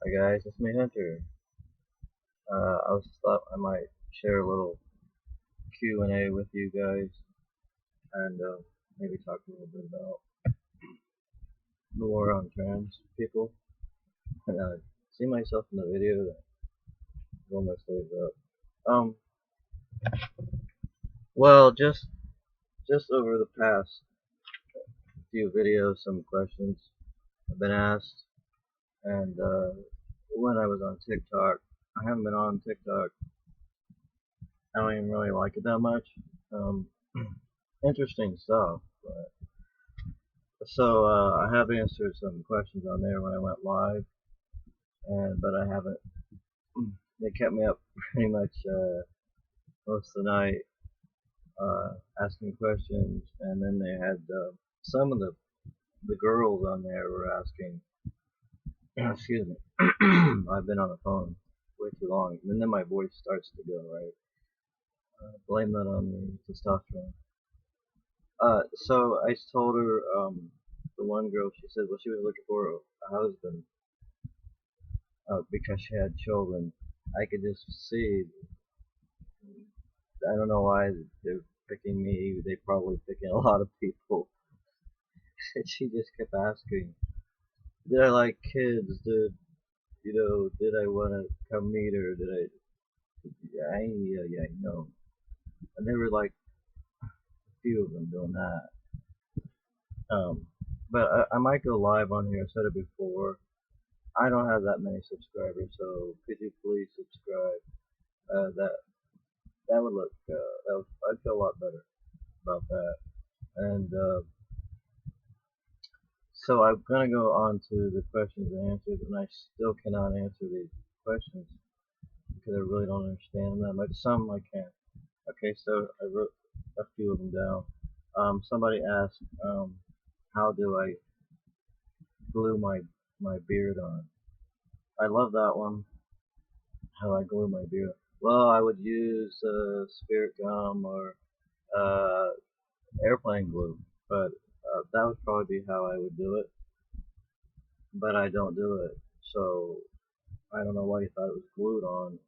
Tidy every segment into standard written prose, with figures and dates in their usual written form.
Hi guys, it's me Hunter. I was thought I might share a little Q&A with you guys and maybe talk a little bit about the war on trans people. And see myself in the video that roll my sleeves up. Well, just over the past few videos, some questions have been asked, and when I was on TikTok, I haven't been on TikTok. I don't even really like it that much. Um, Interesting stuff, but so I have answered some questions on there when I went live, and but I haven't. They kept me up pretty much most of the night asking questions, and then they had some of the girls on there were asking. Excuse me, I've been on the phone way too long, and then my voice starts to go right. Blame that on the testosterone. So I told her, the one girl, she said, well, she was looking for a husband because she had children. I could just see. I don't know why they're picking me. They probably picking a lot of people. And she just kept asking, did I like kids? Did I want to come meet her? Did I? Yeah, no. And there were like a few of them doing that. But I might go live on here. I said it before. I don't have that many subscribers, so could you please subscribe? That would look. I'd feel a lot better about that. And so I'm gonna go on to the questions and answers, and I still cannot answer these questions because I really don't understand them that much. Some I can. Okay, so I wrote a few of them down. Somebody asked, how do I glue my beard on? I love that one. How I glue my beard. Well, I would use spirit gum or uh, airplane glue, but that would probably be how I would do it. But I don't do it, so I don't know why you thought it was glued on.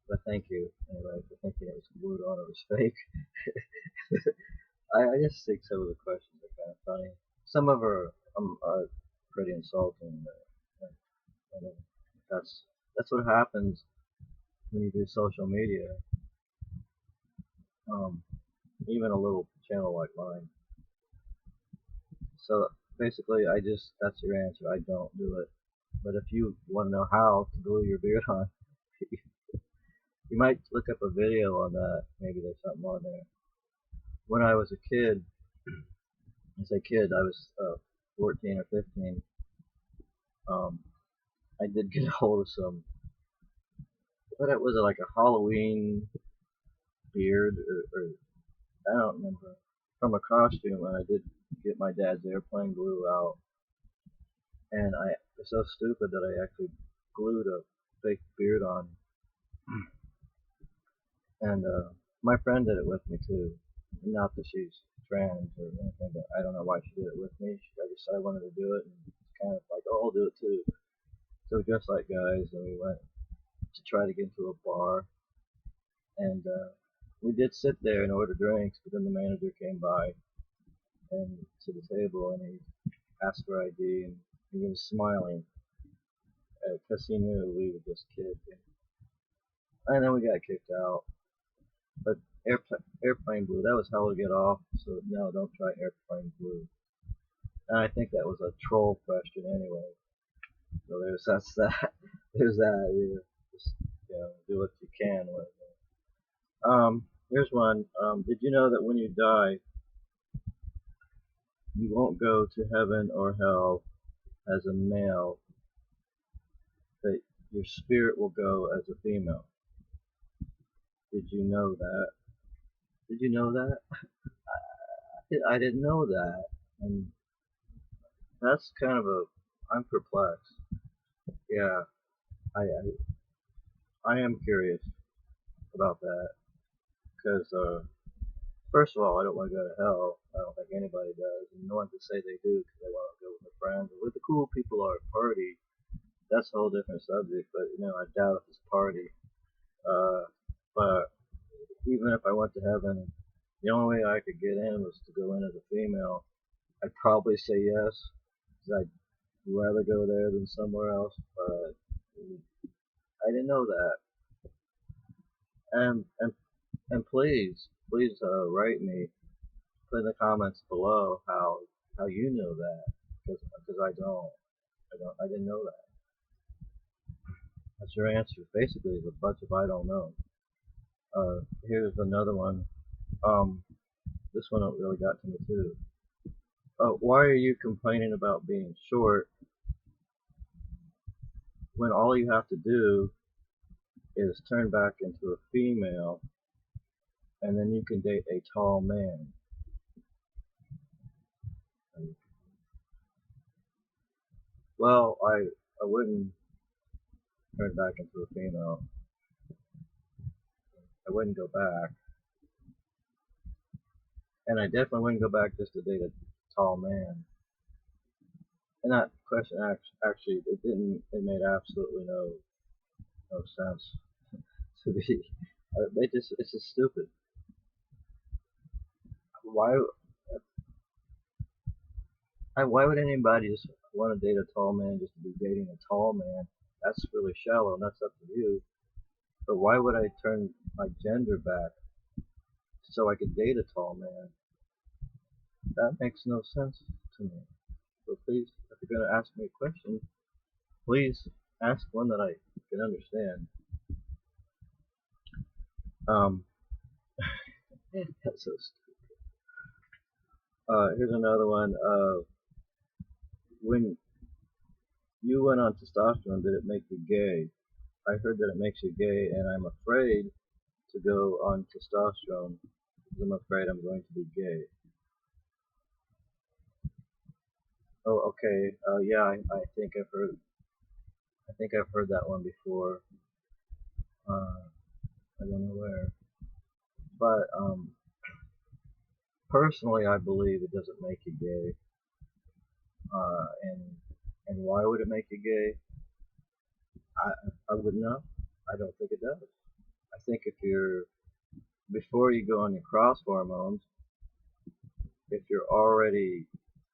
But thank you anyway for thinking it was glued on. It was fake. I just think some of the questions are kind of funny. Some of them are pretty insulting. But, that's that's what happens when you do social media. Um, Even a little channel like mine. So basically, that's your answer. I don't do it. But if you want to know how to glue your beard on, you might look up a video on that. Maybe there's something on there. When I was a kid, as a kid, I was 14 or 15. Um, I did get a hold of some, what it was, like a Halloween beard, or I don't remember, from a costume, and I did get my dad's airplane glue out, and I was so stupid that I actually glued a fake beard on, and my friend did it with me too. Not that she's trans or anything, but I don't know why she did it with me. I just said I wanted to do it, and it's kind of like, oh, I'll do it too. So we dressed like guys, and we went to try to get into a bar, and we did sit there and order drinks, but then the manager came by and to the table, and he asked for ID, and he was smiling because he knew we were just kids. And then we got kicked out. But airplane blue, that was hell to get off. So no, don't try airplane blue. And I think that was a troll question anyway. So that's that. There's that. Just do what you can with it. Here's one. Did you know that when you die, you won't go to heaven or hell as a male? That your spirit will go as a female. Did you know that? Did you know that? I didn't know that, and that's kind of a. I'm perplexed. Yeah, I am curious about that because first of all, I don't want to go to hell. I don't think anybody does, and no one can say they do because they want to go with their friends or where the cool people are at party. that's a whole different subject. But I doubt if it's party. Uh, but even if I went to heaven, the only way I could get in was to go in as a female. I'd probably say yes, because I'd rather go there than somewhere else. But I didn't know that. And please write me, put in the comments below how you know that, because I didn't know that. That's your answer. Basically, it's a bunch of I don't know. Here's another one. Um, this one really got to me too. Why are you complaining about being short when all you have to do is turn back into a female and then you can date a tall man? Well, I wouldn't turn back into a female. I wouldn't go back, and I definitely wouldn't go back just to date a tall man. And that question actually it didn't it made absolutely no sense to me. It's just stupid. Why why would anybody just want to date a tall man just to be dating a tall man? That's really shallow, and that's up to you. But why would I turn my gender back so I could date a tall man? That makes no sense to me. So please, if you're going to ask me a question, please ask one that I can understand. Um, that's so stupid. Here's another one. When you went on testosterone, did it make you gay? I heard that it makes you gay, and I'm afraid to go on testosterone because I'm afraid I'm going to be gay. Oh, okay. Yeah, I think I've heard that one before. I don't know where, but personally, I believe it doesn't make you gay. And why would it make you gay? I wouldn't know. I don't think it does. I think if you're before you go on your cross hormones, if you're already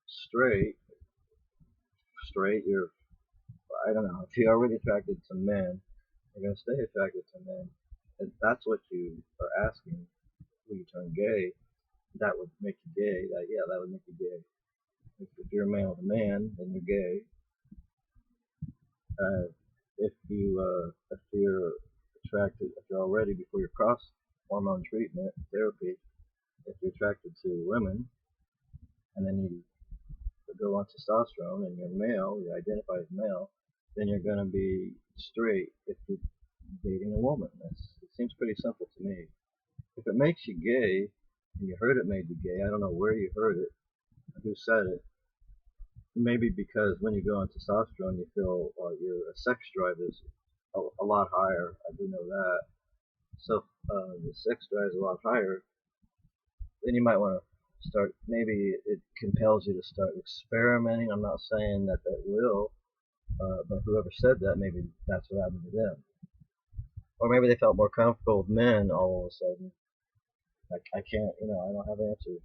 straight, you're I don't know. If you're already attracted to men, you're gonna stay attracted to men. If that's what you are asking, will you turn gay? That would make you gay. That would make you gay. If you're a man with a man, then you're gay. Uh, if you're attracted, if you're already before your cross hormone treatment therapy, if you're attracted to women, and then you go on testosterone and you're male, you identify as male, then you're going to be straight if you're dating a woman. It seems pretty simple to me. If it makes you gay, and you heard it made you gay, I don't know where you heard it, who said it. Maybe because when you go on testosterone, you feel your sex drive is a lot higher. I do know that. So if the sex drive is a lot higher, then you might want to start. Maybe it compels you to start experimenting. I'm not saying that will, but whoever said that, maybe that's what happened to them. Or maybe they felt more comfortable with men all of a sudden. I can't, I don't have answers to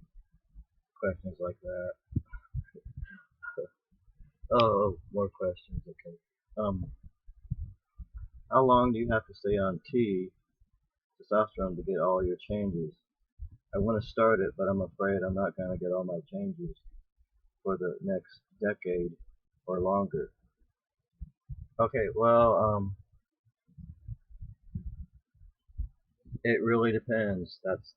questions like that. Oh, more questions. Okay. Um, how long do you have to stay on testosterone to get all your changes? I want to start it, but I'm afraid I'm not going to get all my changes for the next decade or longer. Okay, well, it really depends. That's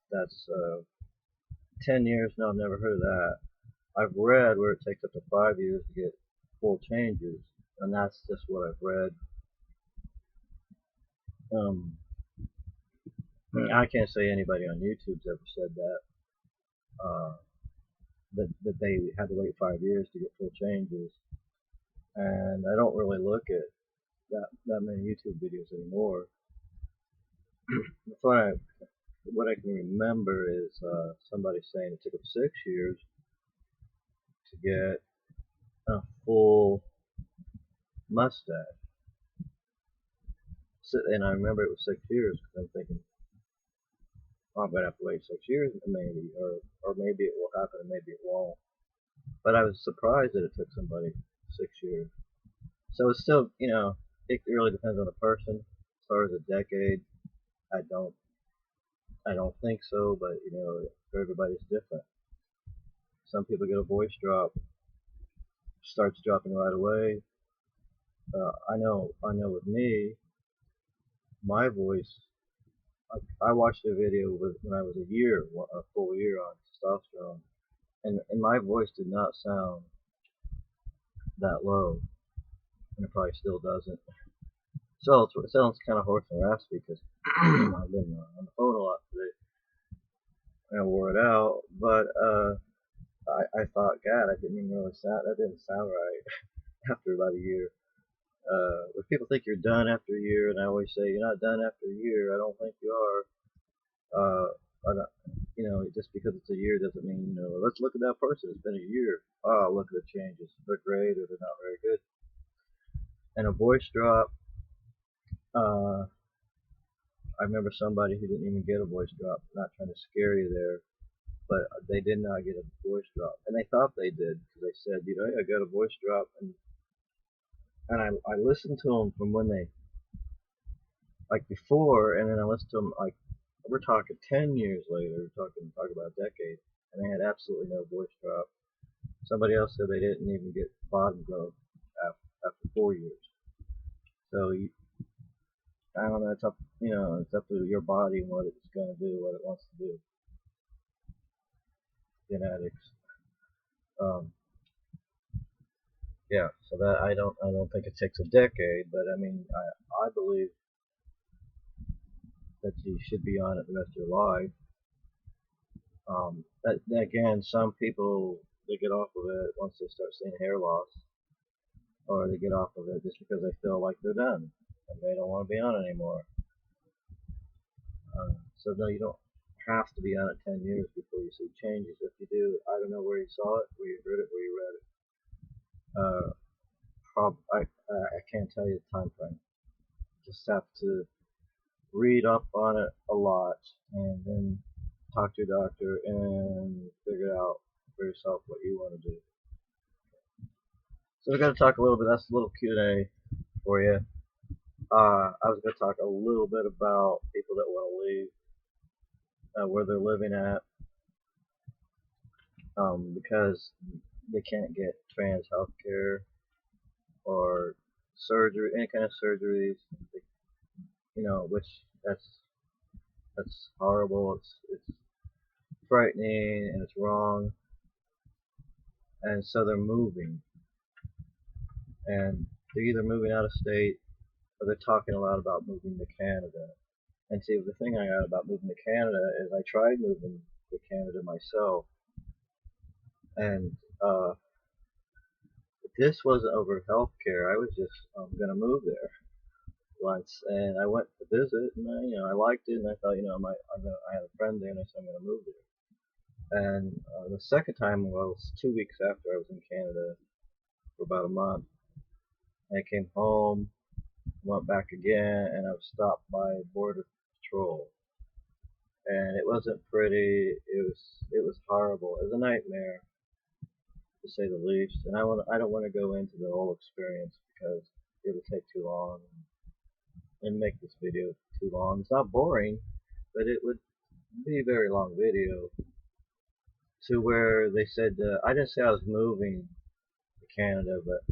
10 years. No, I've never heard of that. I've read where it takes up to 5 years to get full changes, and that's just what I've read. Um, I can't say anybody on YouTube's ever said that. Uh, that they had to wait 5 years to get full changes, and I don't really look at that many YouTube videos anymore. What I can remember is somebody saying it took them 6 years to get a full mustache. And I remember it was 6 years because I'm thinking, oh, I'm gonna have to wait 6 years maybe, or maybe it will happen and maybe it won't. But I was surprised that it took somebody 6 years. So it's still, it really depends on the person. As far as a decade, I don't, I don't think so. But everybody's different. Some people get a voice drop, starts dropping right away. I know with me, my voice. I watched a video when I was a full year on testosterone, and my voice did not sound that low, and it probably still doesn't. So it sounds kind of hoarse and raspy because I've been on the phone a lot today, and I wore it out. But I thought, God, that didn't sound right after about a year. If people think you're done after a year, and I always say you're not done after a year, I don't think you are. I don't, just because it's a year doesn't mean, let's look at that person. It's been a year. Oh, look at the changes. They're great or they're not very good. And a voice drop, uh, I remember somebody who didn't even get a voice drop, not trying to scare you there, but they did not get a voice drop. And they thought they did because they said, I got a voice drop. And I listened to them from when they, like before, and then I listened to them like, we're talking 10 years later, talk about a decade, and they had absolutely no voice drop. Somebody else said they didn't even get bottom growth after 4 years. So I don't know. It's up to your body and what it's going to do, what it wants to do. Genetics. Um, yeah. So that I don't think it takes a decade, but I mean, I believe that you should be on it the rest of your life. But again, some people they get off of it once they start seeing hair loss, or they get off of it just because they feel like they're done and they don't want to be on it anymore. So no, you don't have to be on it 10 years before you see changes. If you do, I don't know where you saw it, where you heard it, where you read it. I can't tell you the time frame. Just have to read up on it a lot and then talk to your doctor and figure out for yourself what you want to do. So we're going to talk a little bit. That's a little Q&A for you. I was going to talk a little bit about people that want to leave, where they're living at, because they can't get trans health care or surgery, any kind of surgeries, which that's horrible. It's frightening and it's wrong. And so they're moving, and they're either moving out of state or they're talking a lot about moving to Canada. And see, the thing I got about moving to Canada is I tried moving to Canada myself, and this wasn't over health care. I was just gonna move there once, and I went to visit, and I liked it, and I thought, I had a friend there, and I said I'm gonna move there. And the second time was 2 weeks after I was in Canada for about a month. And I came home, went back again, and I was stopped by Border Patrol. And it wasn't pretty. It was horrible. It was a nightmare, to say the least. And I don't want to go into the whole experience because it would take too long and make this video too long. It's not boring, but it would be a very long video. To where they said, I didn't say I was moving to Canada, but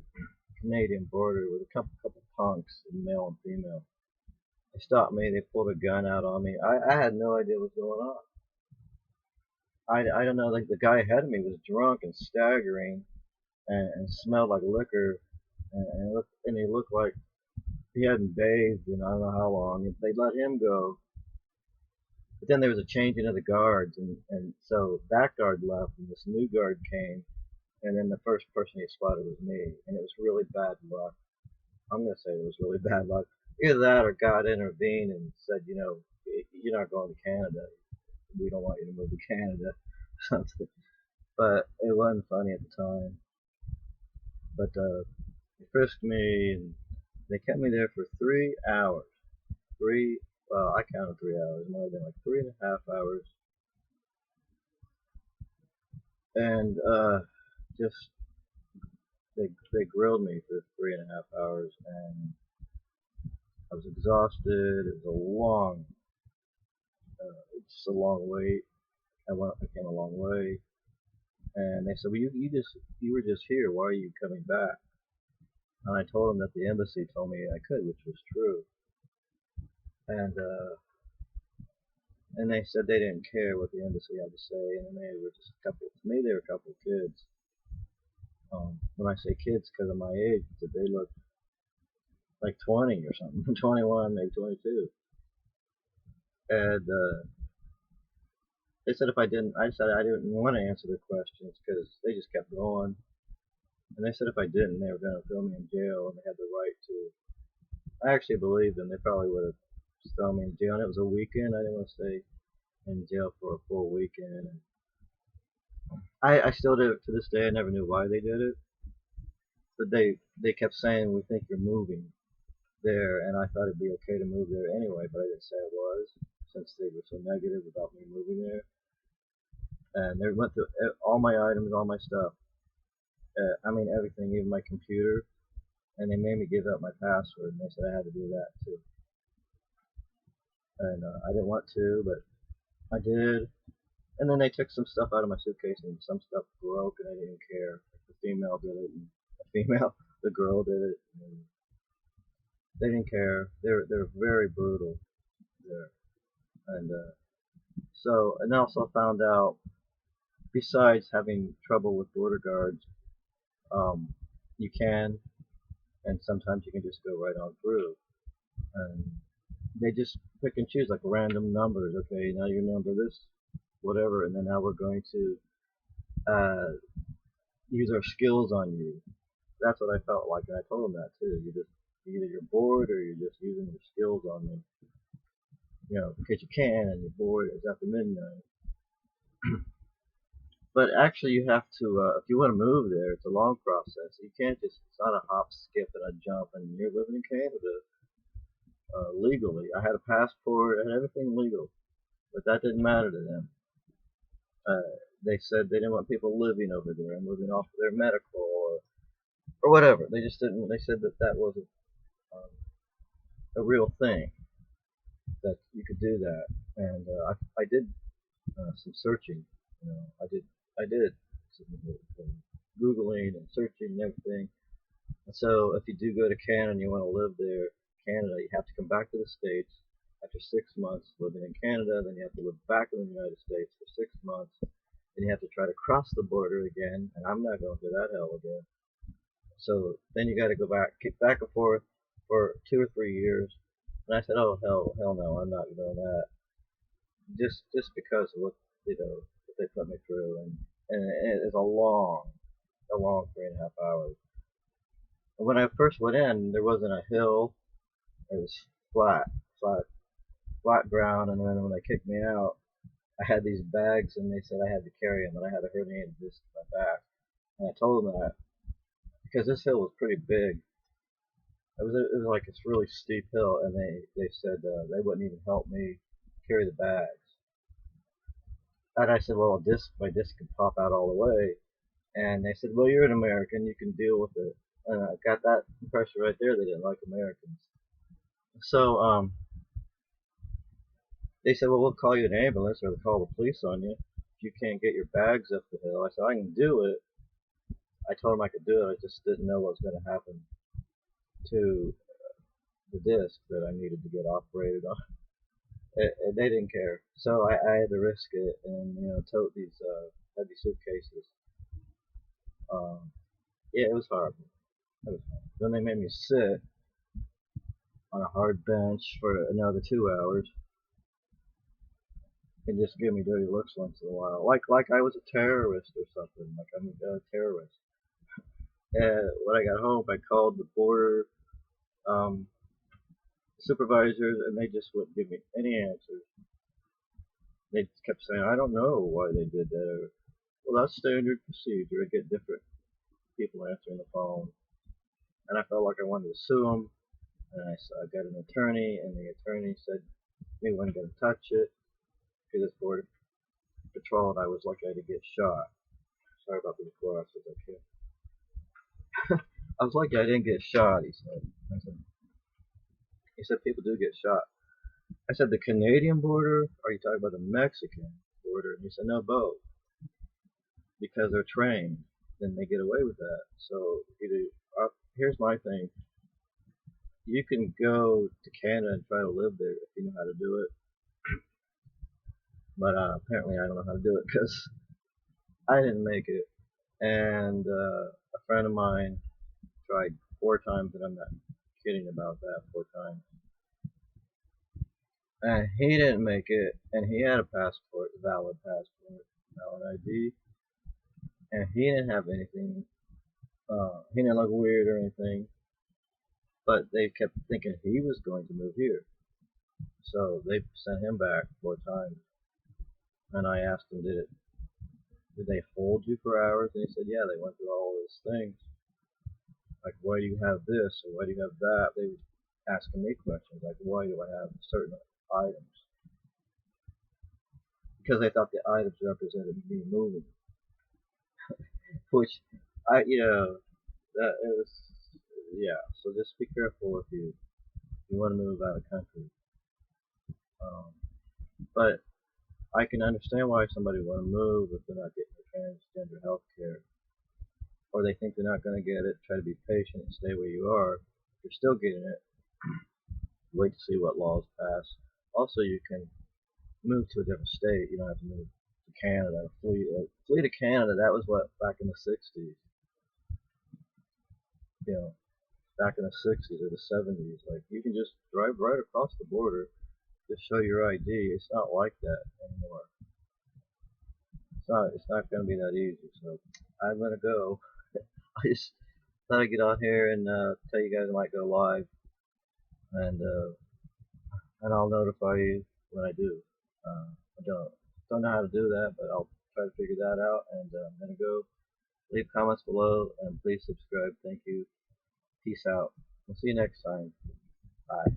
Canadian border with a couple punks, male and female. They stopped me. They pulled a gun out on me. I had no idea what was going on. I don't know. Like the guy ahead of me was drunk and staggering, and smelled like liquor, and he looked like he hadn't bathed in I don't know how long. And they let him go. But then there was a changing of the guards, and so that guard left, and this new guard came, and then the first person he spotted was me, and it was really bad luck. I'm going to say it was really bad luck. Either that or God intervened and said, you're not going to Canada. We don't want you to move to Canada. But it wasn't funny at the time. But they frisked me, and they kept me there for 3 hours. three. Well, I counted 3 hours. It might have been like 3.5 hours, and just they grilled me for 3.5 hours, and I was exhausted. It was a long, just a long wait. I came a long way, and they said, "Well, you were just here. Why are you coming back?" And I told them that the embassy told me I could, which was true. And they said they didn't care what the embassy had to say, and they were just a couple. To me, they were a couple of kids. When I say kids, because of my age, that they looked like 20 or something, 21, maybe 22. And they said if I said I didn't want to answer their questions because they just kept going. And they said if I didn't, they were going to throw me in jail, and they had the right to. I actually believed them. They probably would have thrown me in jail. And it was a weekend. I didn't want to stay in jail for a full weekend. And I still do it to this day. I never knew why they did it, but they kept saying we think you're moving there, and I thought it'd be okay to move there anyway, but I didn't say I was, since they were so negative about me moving there. And they went through all my items, all my stuff. I mean everything, even my computer, and they made me give up my password, and they said I had to do that too. And I didn't want to, but I did. And then they took some stuff out of my suitcase, and some stuff broke, and I didn't care. Like the female did it, and the girl did it, and they didn't care. They're very brutal there, and and I also found out, besides having trouble with border guards, um, you can, and sometimes you can just go right on through, and they just pick and choose like random numbers. Okay, now you number this, whatever, and then now we're going to uh, use our skills on you. That's what I felt like, and I told them that too. Either you're bored or you're just using your skills on me, because you can, and you're bored. It's after midnight. But actually, you have to, if you want to move there, it's a long process. You can't just, it's not a hop, skip, and a jump, and you're living in Canada legally. I had a passport and everything legal, but that didn't matter to them. They said they didn't want people living over there and living off of their medical or whatever. They just didn't, they said that wasn't um, a real thing, that you could do that. And I did some searching. I did some Googling and searching and everything. And so if you do go to Canada and you want to live there, Canada, you have to come back to the States after 6 months living in Canada. Then you have to live back in the United States for 6 months. Then you have to try to cross the border again, and I'm not going through that hell again. So then you got to go back, keep back and forth for 2 or 3 years. And I said, oh hell no, I'm not doing that. Just because of what they put me through, and it's a long 3.5 hours. And when I first went in, there wasn't a hill. It was flat, flat, flat ground. And then when they kicked me out, I had these bags, and they said I had to carry them, and I had a herniated disc in my back. And I told them that because this hill was pretty big. It was like this really steep hill, and they said they wouldn't even help me carry the bags. And I said, well, my disc can pop out all the way. And they said, well, you're an American, you can deal with it. And I got that impression right there. They didn't like Americans. So they said, well, we'll call you an ambulance or they'll call the police on you if you can't get your bags up the hill. I said, I can do it. I told them I could do it. I just didn't know what was going to happen to the disc that I needed to get operated on. And they didn't care. So I had to risk it and, tote these heavy suitcases. Yeah, it was horrible. Then they made me sit on a hard bench for another 2 hours and just give me dirty looks once in a while, like I was a terrorist or something, like I'm a terrorist. And when I got home, I called the border um, supervisors, and they just wouldn't give me any answers. They kept saying, "I don't know why they did that." Or, well, that's standard procedure. I get different people answering the phone, and I felt like I wanted to sue them. And I got an attorney, and the attorney said we weren't going to touch it because it's border patrol, and I was lucky to get shot. Sorry about the record. I was lucky I didn't get shot. He said. He said people do get shot. I said the Canadian border. Or are you talking about the Mexican border? And he said no, both, because they're trained. Then they get away with that. So here's my thing. You can go to Canada and try to live there if you know how to do it. But apparently I don't know how to do it because I didn't make it. And a friend of mine tried 4 times, and I'm not kidding about that, 4 times. And he didn't make it, and he had a passport, valid ID, and he didn't have anything. He didn't look weird or anything, but they kept thinking he was going to move here. So they sent him back 4 times, and I asked him, did they hold you for hours? And he said, yeah, they went through all these things. Like, why do you have this, or why do you have that? They were asking me questions, like, why do I have certain items? Because they thought the items represented me moving. Which, that it was, yeah. So just be careful if you want to move out of the country. Um, but I can understand why somebody would want to move if they're not getting the transgender health care, or they think they're not going to get it. Try to be patient and stay where you are. If you're still getting it, wait to see what laws pass. Also, you can move to a different state. You don't have to move to Canada or flee to Canada. That was what back in the 60s. You know, back in the 60s or the 70s. Like, you can just drive right across the border, just show your ID. It's not like that anymore. It's not going to be that easy. So I'm going to go. I just thought I'd get on here and tell you guys I might go live, and I'll notify you when I do. I don't know how to do that, but I'll try to figure that out. And I'm going to go. Leave comments below, and please subscribe. Thank you. Peace out. We'll see you next time. Bye.